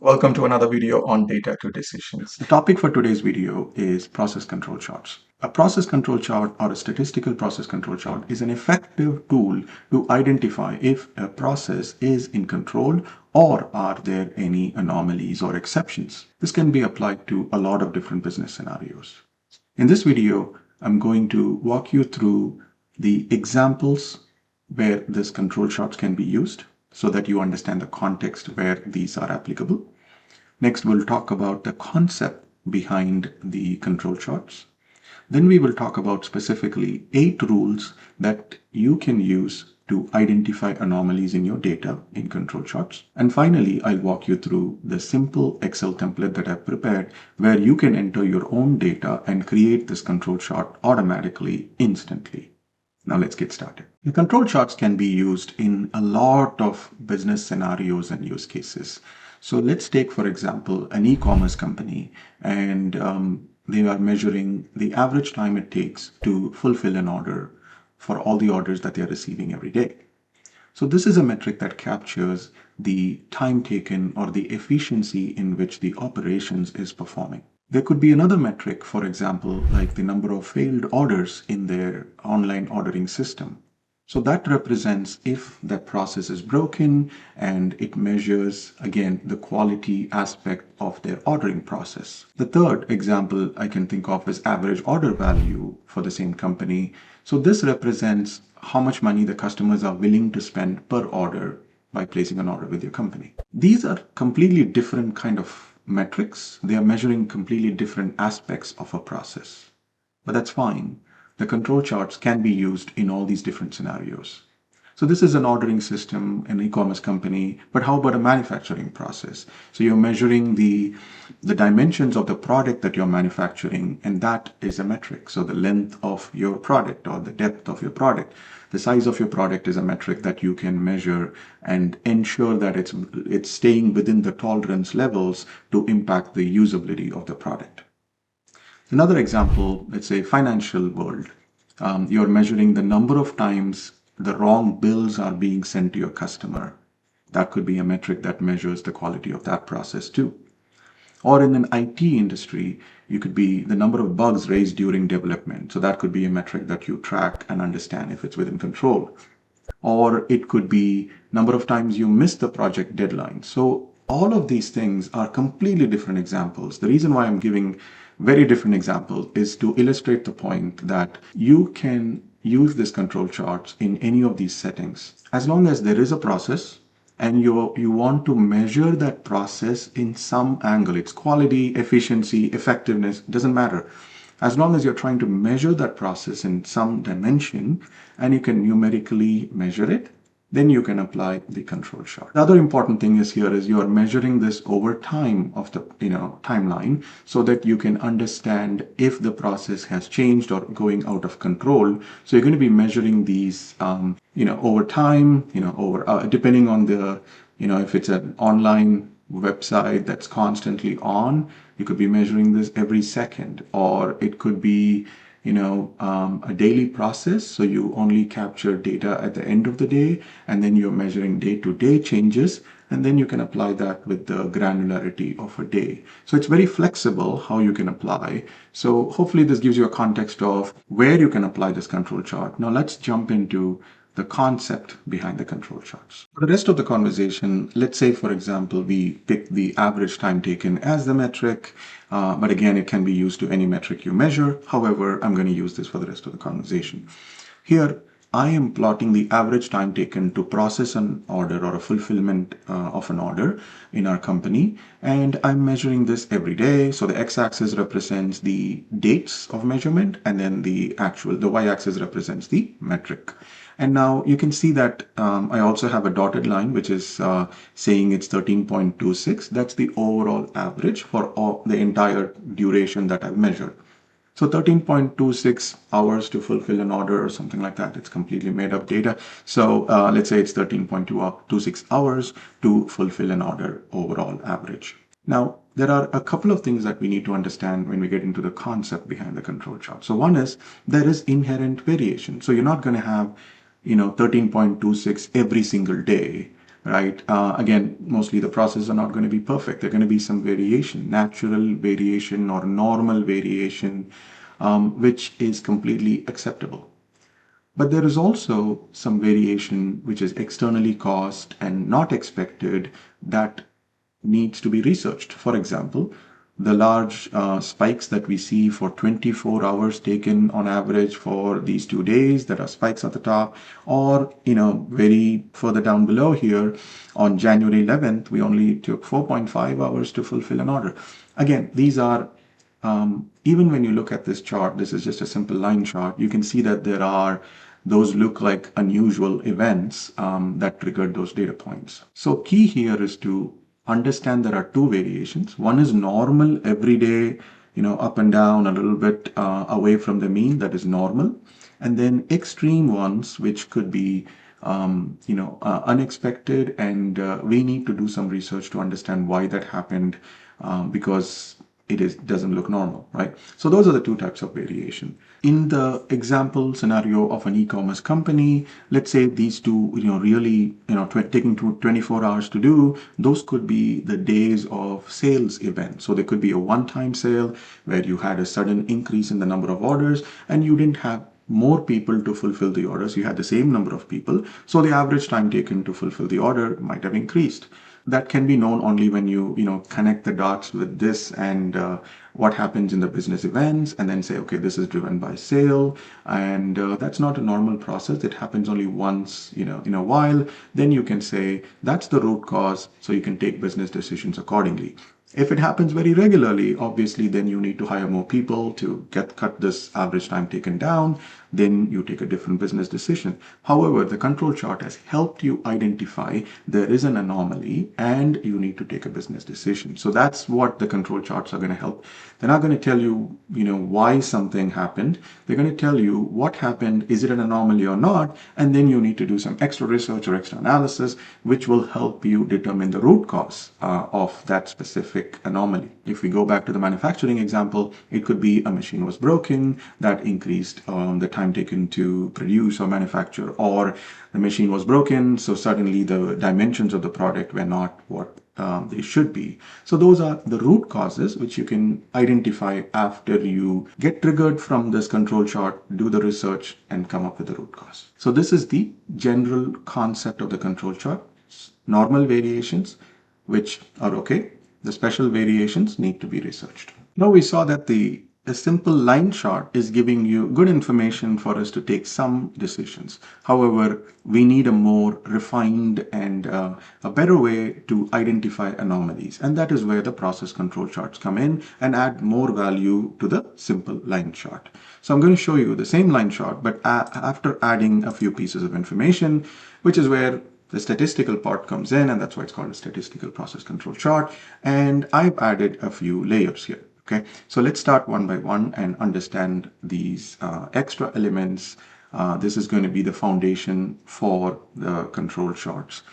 Welcome to another video on data to decisions. The topic for today's video is process control charts. A process control chart or a statistical process control chart is an effective tool to identify if a process is in control or are there any anomalies or exceptions. This can be applied to a lot of different business scenarios. In this video, I'm going to walk you through the examples where this control charts can be used, so that you understand the context where these are applicable. Next, we'll talk about the concept behind the control charts. Then we will talk about specifically 8 rules that you can use to identify anomalies in your data in control charts. And finally, I'll walk you through the simple Excel template that I've prepared where you can enter your own data and create this control chart automatically, instantly. Now let's get started. The control charts can be used in a lot of business scenarios and use cases. So let's take, for example, an e-commerce company, and they are measuring the average time it takes to fulfill an order for all the orders that they are receiving every day. So this is a metric that captures the time taken or the efficiency in which the operations is performing. There could be another metric, for example, like the number of failed orders in their online ordering system. So that represents if that process is broken, and it measures, again, the quality aspect of their ordering process. The third example I can think of is average order value for the same company. So this represents how much money the customers are willing to spend per order by placing an order with your company. These are completely different kind of metrics. They are measuring completely different aspects of a process. But that's fine. The control charts can be used in all these different scenarios. So this is an ordering system, an e-commerce company, but how about a manufacturing process? So you're measuring the dimensions of the product that you're manufacturing, and that is a metric. So the length of your product or the depth of your product, the size of your product is a metric that you can measure and ensure that it's staying within the tolerance levels to impact the usability of the product. Another example, let's say financial world. You're measuring the number of times the wrong bills are being sent to your customer. That could be a metric that measures the quality of that process too. Or in an IT industry, you could be the number of bugs raised during development. So that could be a metric that you track and understand if it's within control. Or it could be number of times you miss the project deadline. So all of these things are completely different examples. The reason why I'm giving very different examples is to illustrate the point that you can use this control charts in any of these settings. As long as there is a process and you want to measure that process in some angle, it's quality, efficiency, effectiveness, doesn't matter. As long as you're trying to measure that process in some dimension and you can numerically measure it, then you can apply the control chart. The other important thing is here is you are measuring this over time of the timeline, so that you can understand if the process has changed or going out of control. So you're going to be measuring these over time, over depending on the if it's an online website that's constantly on, you could be measuring this every second, or it could be a daily process. So you only capture data at the end of the day, and then you're measuring day-to-day changes, and then you can apply that with the granularity of a day. So it's very flexible how you can apply. So hopefully this gives you a context of where you can apply this control chart. Now let's jump into the concept behind the control charts. For the rest of the conversation, let's say, for example, we pick the average time taken as the metric, but again, it can be used to any metric you measure. However, I'm going to use this for the rest of the conversation. Here, I am plotting the average time taken to process an order or a fulfillment of an order in our company, and I'm measuring this every day. So the x-axis represents the dates of measurement, and then the y-axis represents the metric. And now you can see that I also have a dotted line, which is saying it's 13.26. That's the overall average for the entire duration that I've measured. So 13.26 hours to fulfill an order or something like that. It's completely made up data. So let's say it's 13.26 hours to fulfill an order overall average. Now, there are a couple of things that we need to understand when we get into the concept behind the control chart. So one is there is inherent variation. So you're not going to have 13.26 every single day. right? Again, mostly the processes are not going to be perfect. There are going to be some variation, natural variation or normal variation, which is completely acceptable. But there is also some variation which is externally caused and not expected that needs to be researched. For example, the large spikes that we see for 24 hours taken on average for these 2 days, there are spikes at the top, or very further down below here on January 11th, we only took 4.5 hours to fulfill an order. Again, these are even when you look at this chart, this is just a simple line chart, you can see that those look like unusual events that triggered those data points. So key here is to understand there are two variations. One is normal, everyday, up and down, a little bit away from the mean, that is normal. And then extreme ones, which could be unexpected, and we need to do some research to understand why that happened, because doesn't look normal, right? So those are the two types of variation. In the example scenario of an e-commerce company, let's say these two, really, taking 24 hours to do, those could be the days of sales event. So there could be a one-time sale where you had a sudden increase in the number of orders and you didn't have more people to fulfill the orders. You had the same number of people. So the average time taken to fulfill the order might have increased. That can be known only when you connect the dots with this and what happens in the business events, and then say, okay, this is driven by sale, and that's not a normal process. It happens only once in a while. Then you can say that's the root cause, so you can take business decisions accordingly. If it happens very regularly, obviously, then you need to hire more people to cut this average time taken down. Then you take a different business decision. However, the control chart has helped you identify there is an anomaly and you need to take a business decision. So that's what the control charts are going to help. They're not going to tell you, why something happened. They're going to tell you what happened, is it an anomaly or not, and then you need to do some extra research or extra analysis, which will help you determine the root cause of that specific anomaly. If we go back to the manufacturing example, it could be a machine was broken, that increased the time taken to produce or manufacture, or the machine was broken, so suddenly the dimensions of the product were not what they should be. So those are the root causes which you can identify after you get triggered from this control chart, do the research, and come up with the root cause. So this is the general concept of the control chart. Normal variations, which are okay. The special variations need to be researched. Now we saw that a simple line chart is giving you good information for us to take some decisions. However, we need a more refined and a better way to identify anomalies. And that is where the process control charts come in and add more value to the simple line chart. So I'm going to show you the same line chart, but after adding a few pieces of information, which is where the statistical part comes in, and that's why it's called a statistical process control chart. And I've added a few layers here. Okay, so let's start one by one and understand these extra elements. This is going to be the foundation for the control charts.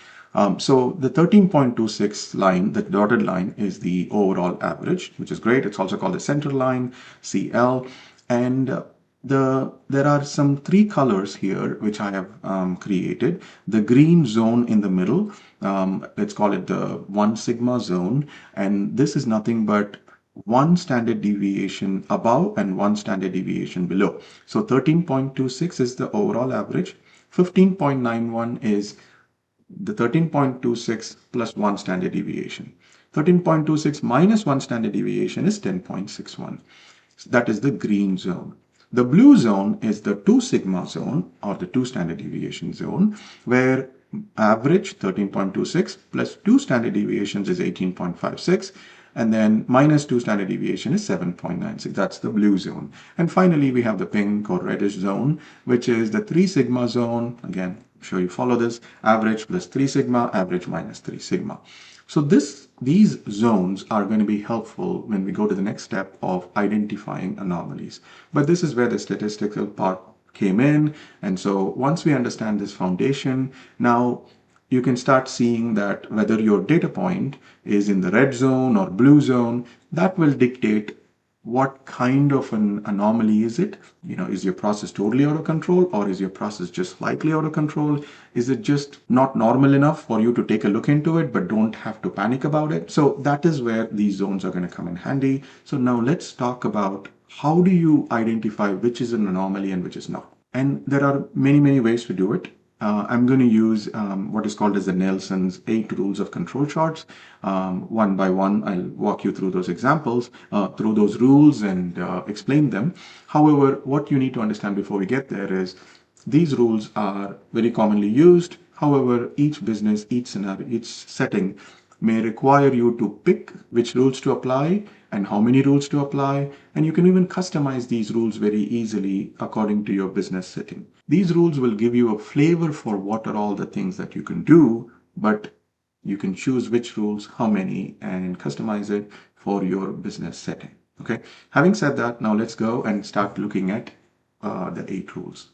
So the 13.26 line, the dotted line, is the overall average, which is great. It's also called the center line, CL. And there are some three colors here which I have created. The green zone in the middle, let's call it the 1 sigma zone. And this is nothing but one standard deviation above and one standard deviation below. So 13.26 is the overall average. 15.91 is the 13.26 plus one standard deviation. 13.26 minus one standard deviation is 10.61. So that is the green zone. The blue zone is the 2 sigma zone, or the 2 standard deviation zone, where average 13.26 plus 2 standard deviations is 18.56. And then minus 2 standard deviation is 7.96. That's the blue zone. And finally, we have the pink or reddish zone, which is the 3 sigma zone. Again, I'm sure you follow this. Average plus 3 sigma, average minus 3 sigma. So these zones are going to be helpful when we go to the next step of identifying anomalies. But this is where the statistical part came in. And so once we understand this foundation, now you can start seeing that whether your data point is in the red zone or blue zone, that will dictate what kind of an anomaly is it? Is your process totally out of control, or is your process just slightly out of control? Is it just not normal enough for you to take a look into it, but don't have to panic about it? So that is where these zones are going to come in handy. So now let's talk about how do you identify which is an anomaly and which is not. And there are many, many ways to do it. I'm going to use what is called as the Nelson's 8 rules of control charts. One by one, I'll walk you through those examples, through those rules and explain them. However, what you need to understand before we get there is these rules are very commonly used. However, each business, each scenario, each setting may require you to pick which rules to apply and how many rules to apply. And you can even customize these rules very easily according to your business setting. These rules will give you a flavor for what are all the things that you can do, but you can choose which rules, how many, and customize it for your business setting. Okay. Having said that, now let's go and start looking at the 8 rules.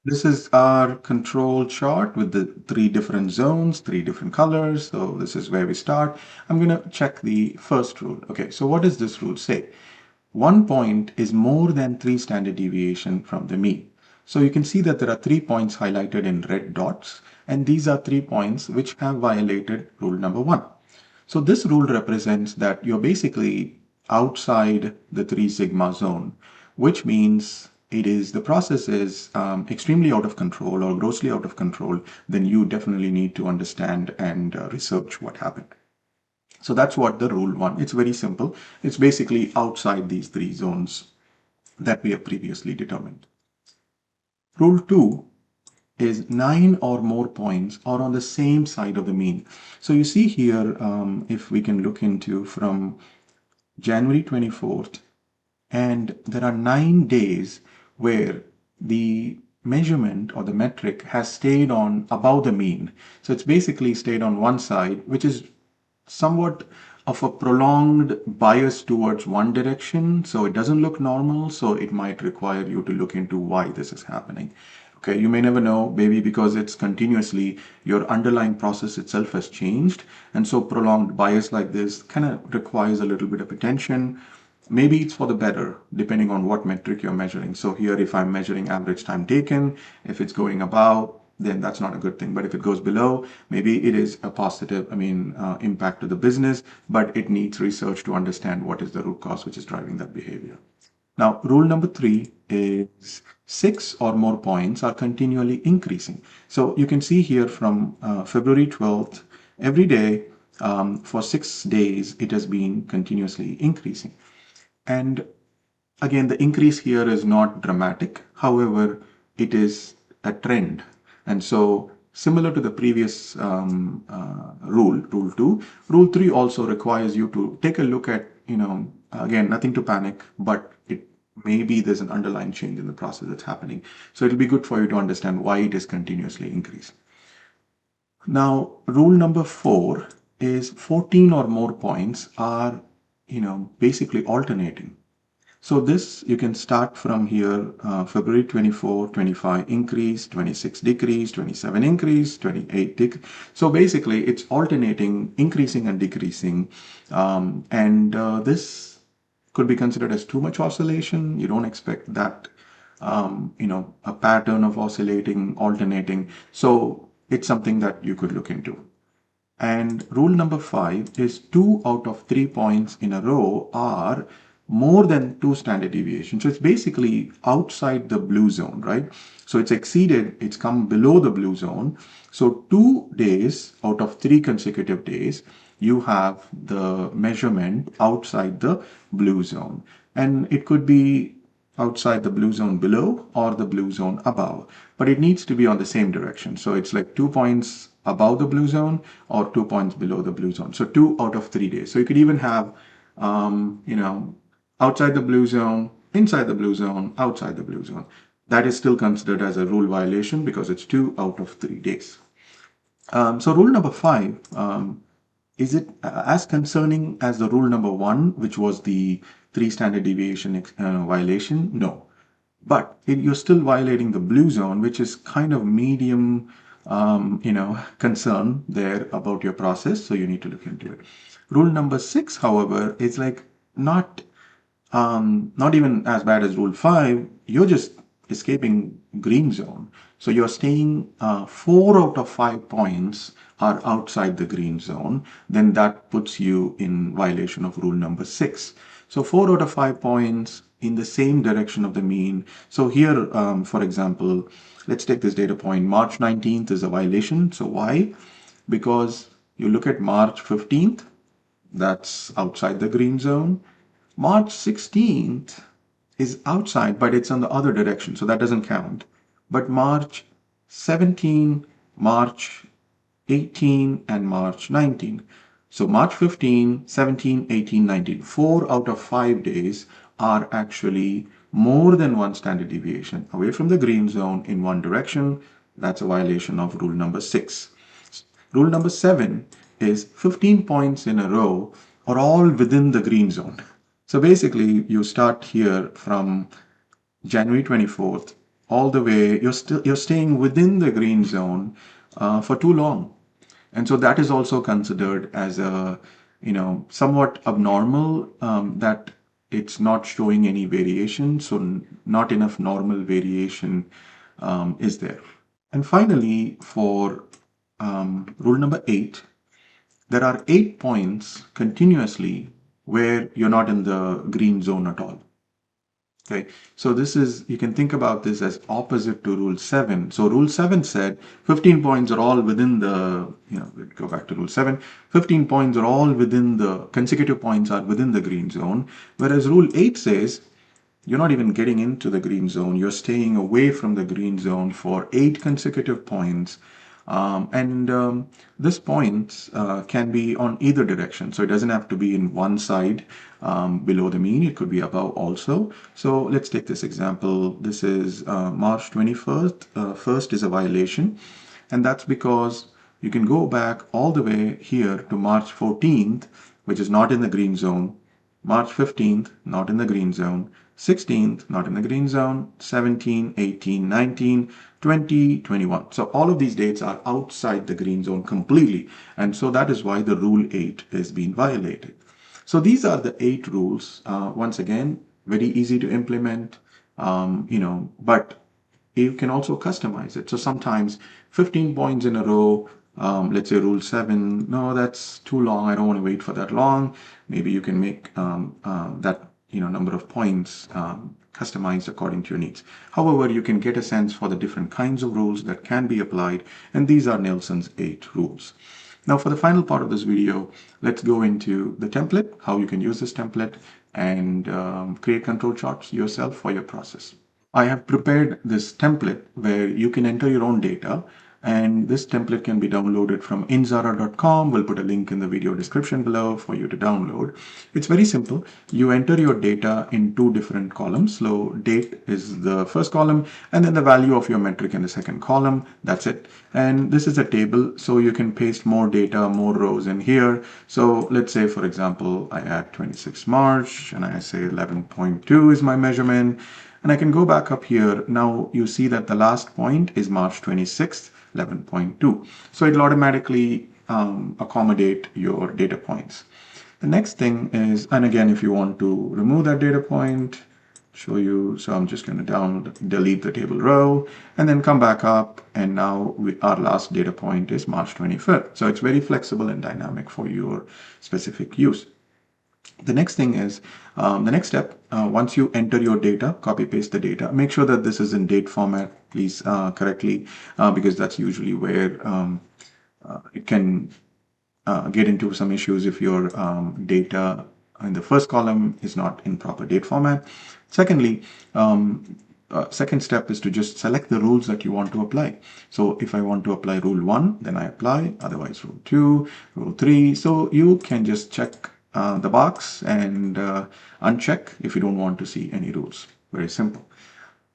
This is our control chart with the 3 different zones, 3 different colors. So this is where we start. I'm going to check the first rule. Okay, so what does this rule say? 1 point is more than 3 standard deviation from the mean. So you can see that there are 3 points highlighted in red dots, and these are 3 points which have violated rule number 1. So this rule represents that you're basically outside the 3 sigma zone, which means the process is extremely out of control or grossly out of control. Then you definitely need to understand and research what happened. So that's what the rule 1. It's very simple. It's basically outside these 3 zones that we have previously determined. Rule 2 is 9 or more points are on the same side of the mean. So you see here, if we can look into from January 24th, and there are 9 days where the measurement or the metric has stayed on above the mean. So it's basically stayed on one side, which is somewhat of a prolonged bias towards one direction. So it doesn't look normal. So it might require you to look into why this is happening. Okay, you may never know, maybe because it's continuously, your underlying process itself has changed. And so prolonged bias like this kind of requires a little bit of attention. Maybe it's for the better, depending on what metric you're measuring. So here, if I'm measuring average time taken, if it's going above, then that's not a good thing. But if it goes below, maybe it is a positive, impact to the business, but it needs research to understand what is the root cause which is driving that behavior. Now, rule number 3 is 6 or more points are continually increasing. So you can see here from February 12th, every day for 6 days, it has been continuously increasing. And again, the increase here is not dramatic. However, it is a trend. And so similar to the previous rule 2, rule 3 also requires you to take a look at, again, nothing to panic, but maybe there's an underlying change in the process that's happening. So it'll be good for you to understand why it is continuously increasing. Now, rule number 4 is 14 or more points are basically alternating. So this, you can start from here, February 24, 25 increase, 26 decrease, 27 increase, 28 decrease. So basically it's alternating, increasing and decreasing. This could be considered as too much oscillation. You don't expect that, a pattern of oscillating, alternating. So it's something that you could look into. And rule number 5 is 2 out of 3 points in a row are more than 2 standard deviations. So it's basically outside the blue zone, right? So it's come below the blue zone. So 2 days out of 3 consecutive days, you have the measurement outside the blue zone. And it could be outside the blue zone below or the blue zone above, but it needs to be on the same direction. So it's like 2 points above the blue zone or 2 points below the blue zone. So 2 out of 3 days. So you could even have, outside the blue zone, inside the blue zone, outside the blue zone. That is still considered as a rule violation because it's 2 out of 3 days. So rule number 5, is it as concerning as the rule number 1, which was the 3 standard deviation violation? No. But you're still violating the blue zone, which is kind of medium, concern there about your process. So you need to look into it. Rule number 6, however, is like not not even as bad as rule 5, you're just escaping green zone. So you're staying 4 out of 5 points are outside the green zone, then that puts you in violation of rule number 6. So 4 out of 5 points in the same direction of the mean. So here, for example, let's take this data point. March 19th is a violation. So why? Because you look at March 15th, that's outside the green zone. March 16th is outside, but it's on the other direction, so that doesn't count. But March 17, March 18, and March 19. So March 15, 17, 18, 19, 4 out of 5 days are actually more than one standard deviation away from the green zone in one direction. That's a violation of rule number 6. Rule number 7 is 15 points in a row are all within the green zone. So basically, you start here from January 24th all the way. You're staying within the green zone for too long, and so that is also considered as a somewhat abnormal, that it's not showing any variation. So not enough normal variation is there. And finally, for rule number 8, there are 8 points continuously where you're not in the green zone at all. Okay, so this is, you can think about this as opposite to rule 7. So rule 7 said 15 points are all within the, we'll go back to rule 7. 15 points are all within the, consecutive points are within the green zone. Whereas rule 8 says you're not even getting into the green zone. You're staying away from the green zone for 8 consecutive points. This points can be on either direction. So it doesn't have to be in one side below the mean. It could be above also. So let's take this example. This is March 21st. First is a violation. And that's because you can go back all the way here to March 14th, which is not in the green zone. March 15th, not in the green zone. 16th, not in the green zone. 17, 18, 19, 20, 21. So all of these dates are outside the green zone completely. And so that is why the rule 8 is being violated. So these are the 8 rules. Once again, very easy to implement, but you can also customize it. So sometimes 15 points in a row, let's say rule 7, no, that's too long. I don't want to wait for that long. Maybe you can make that number of points customized according to your needs. However, you can get a sense for the different kinds of rules that can be applied, and these are Nielsen's 8 rules. Now, for the final part of this video, let's go into the template, how you can use this template and create control charts yourself for your process. I have prepared this template where you can enter your own data, and this template can be downloaded from Indzara.com. We'll put a link in the video description below for you to download. It's very simple. You enter your data in 2 different columns. So date is the first column, and then the value of your metric in the second column. That's it. And this is a table, so you can paste more data, more rows in here. So let's say, for example, I add 26 March, and I say 11.2 is my measurement. And I can go back up here. Now you see that the last point is March 26th, 11.2. So it'll automatically accommodate your data points. The next thing is, and again, if you want to remove that data point, show you. So I'm just going to delete the table row and then come back up. And now our last data point is March 25th. So it's very flexible and dynamic for your specific use. The next thing is, the next step, once you enter your data, copy paste the data, make sure that this is in date format, please, correctly, because that's usually where it can get into some issues if your data in the first column is not in proper date format. Secondly, second step is to just select the rules that you want to apply. So if I want to apply rule 1, then I apply, otherwise rule 2, rule 3. So you can just check the box and uncheck if you don't want to see any rules. Very simple.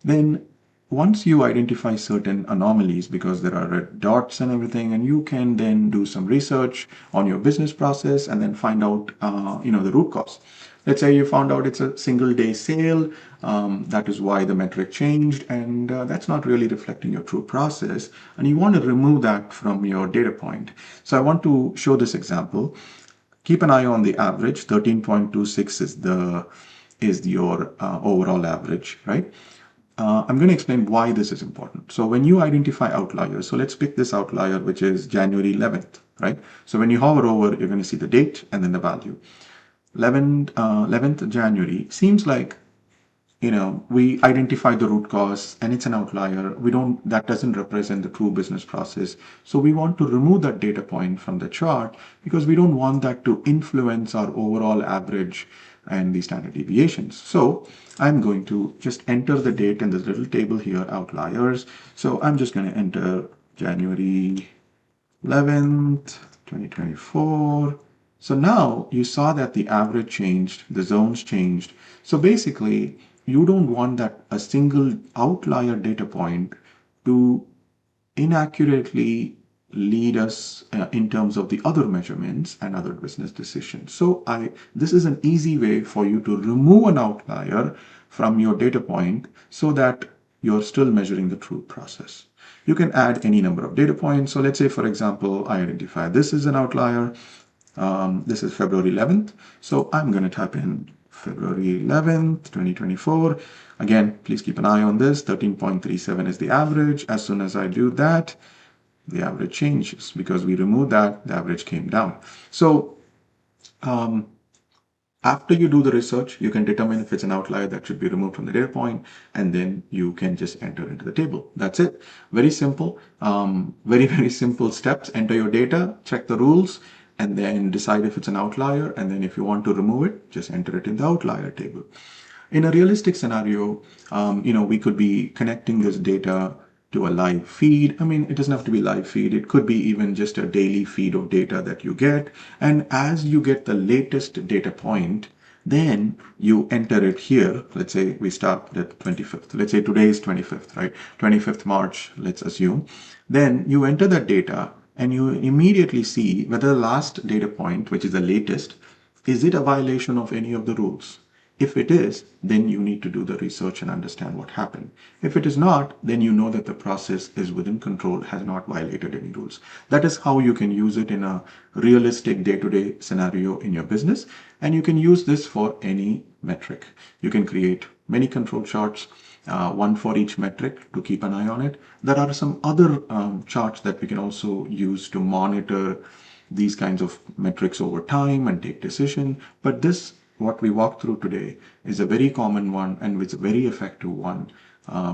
Then once you identify certain anomalies, because there are red dots and everything, and you can then do some research on your business process and then find out the root cause. Let's say you found out it's a single day sale. That is why the metric changed, and that's not really reflecting your true process, and you want to remove that from your data point. So I want to show this example. Keep an eye on the average. 13.26 is is your overall average, right? I'm going to explain why this is important. So when you identify outliers, so let's pick this outlier, which is January 11th, right? So when you hover over, you're going to see the date and then the value. 11th January seems like, we identify the root cause and it's an outlier. That doesn't represent the true business process. So we want to remove that data point from the chart because we don't want that to influence our overall average and the standard deviations. So I'm going to just enter the date in this little table here, outliers. So I'm just going to enter January 11th, 2024. So now you saw that the average changed, the zones changed. So basically, you don't want that a single outlier data point to inaccurately lead us in terms of the other measurements and other business decisions. So this is an easy way for you to remove an outlier from your data point so that you're still measuring the true process. You can add any number of data points. So let's say, for example, I identify this is an outlier. This is February 11th. So I'm going to type in February 11th, 2024. Again, please keep an eye on this. 13.37 is the average. As soon as I do that, the average changes. Because we removed that, the average came down. So after you do the research, you can determine if it's an outlier that should be removed from the data point, and then you can just enter into the table. That's it. Very simple. Very, very simple steps. Enter your data, check the rules, and then decide if it's an outlier. And then if you want to remove it, just enter it in the outlier table. In a realistic scenario, we could be connecting this data to a live feed. I mean, it doesn't have to be live feed. It could be even just a daily feed of data that you get. And as you get the latest data point, then you enter it here. Let's say we start at 25th. Let's say today is 25th, right? 25th March, let's assume. Then you enter that data and you immediately see whether the last data point, which is the latest, is it a violation of any of the rules? If it is, then you need to do the research and understand what happened. If it is not, then you know that the process is within control, has not violated any rules. That is how you can use it in a realistic day-to-day scenario in your business. And you can use this for any metric. You can create many control charts, one for each metric to keep an eye on it. There are some other charts that we can also use to monitor these kinds of metrics over time and take decision. But this, what we walked through today, is a very common one and it's a very effective one.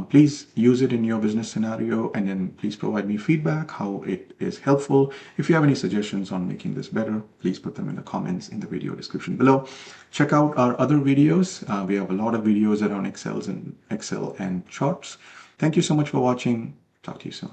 Please use it in your business scenario, and then please provide me feedback how it is helpful. If you have any suggestions on making this better, please put them in the comments in the video description below. Check out our other videos. We have a lot of videos around Excel and charts. Thank you so much for watching. Talk to you soon.